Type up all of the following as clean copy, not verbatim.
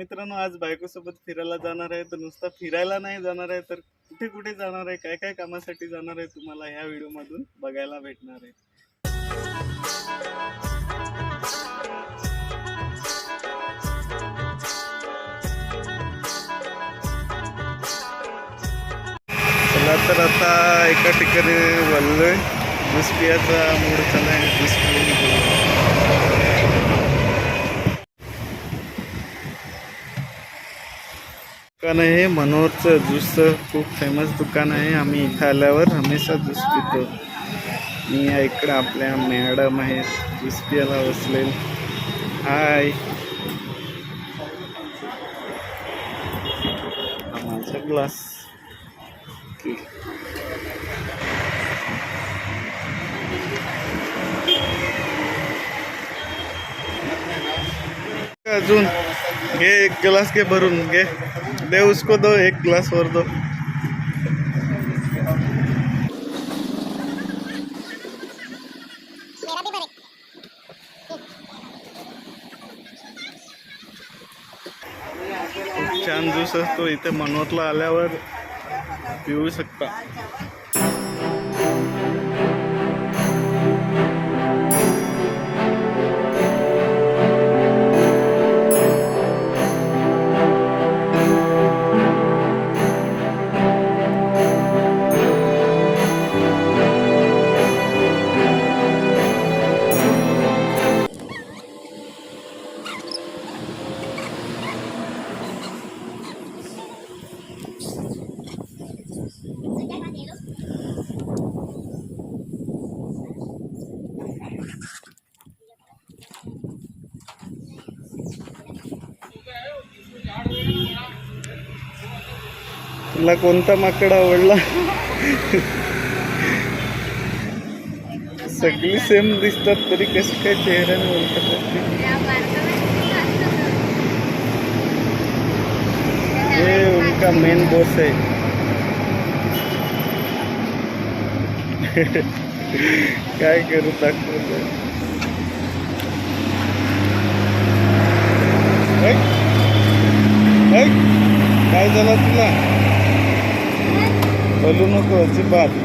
मित्रांनो, आज बायकोसोबत फिरायला जाणार आहे. तर नुसता फिरायला नाही जाणार आहे, तर कुठे कुठे जाणार आहे, काय काय कामासाठी जाणार आहे, तुम्हाला ह्या व्हिडिओ मधून बघायला भेटणार आहे. चला तर आता एका ठिकाणी बोललोय, ज्यूस पियाचा मूड चालू आहे. ज्यूस दुकान आहे मनोहरचं ज्यूसचं, खूप फेमस दुकान आहे. आम्ही इथं आल्यावर हमेशा ज्यूस पितो. मी इकडे आपल्या मॅडम आहेत, ज्यूस पियाला बसलेल. हाय, माझा ग्लास. अजून घे, एक ग्लास घे, भरून घे, दे उसको, दो एक ग्लास और दो. छान ज्यूस असतो इथे मनोहरला आल्यावर पिऊ शकता. तुला कोणता माकड आवडला? सगळी सेम दिसतात तरी कसं काय चेहऱ्याने बोलतात? ये उनका मेन बॉस है. काय करू, दाखवलं. काय झालं तुला? बोलू नको अजिबात.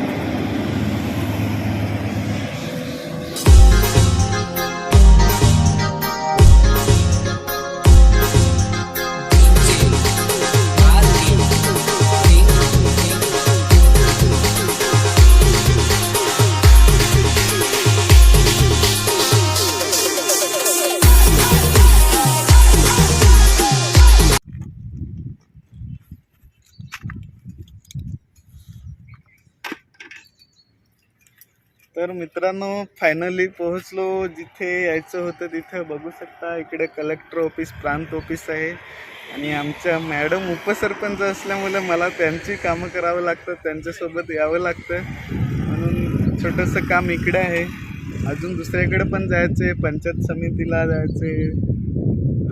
तर मित्रांनो, फायनली पोहोचलो जिथे यायचं होतं तिथं. बघू शकता इकडे कलेक्टर ऑफिस, प्रांत ऑफिस आहे. आणि आमच्या मॅडम उपसरपंच असल्यामुळे मला त्यांची कामं करावं लागतं, त्यांच्यासोबत यावं लागतं. म्हणून छोटंसं काम इकडे आहे. अजून दुसऱ्याकडे पण जायचं आहे, पंचायत समितीला जायचं आहे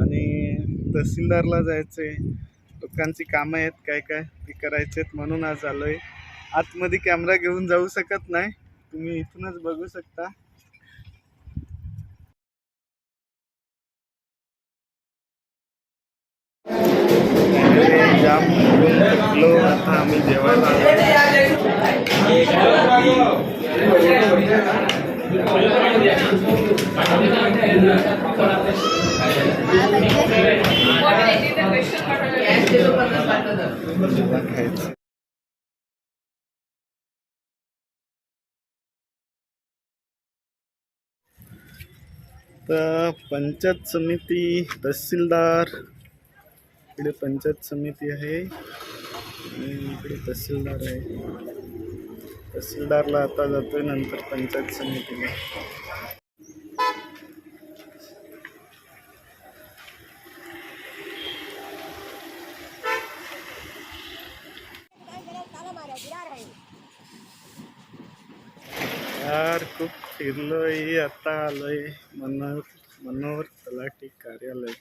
आणि तहसीलदारला जायचं आहे. लोकांची कामं आहेत काय काय ती करायची आहेत, म्हणून आज आलो आहे. आतमध्ये कॅमेरा घेऊन जाऊ शकत नाही, तुम्ही इथूनच बघू शकता. जाम थकलो, आता आम्ही जेवायला खायचं. तर पंचायत समिती, तहसीलदार, इकडे पंचायत समिती आहे आणि इकडे तहसीलदार आहे. तहसीलदारला आता जातोय, नंतर पंचायत समितीला. यार खूप फिरलोय, आता आलोय मनोहर तलाठी कार्यालय.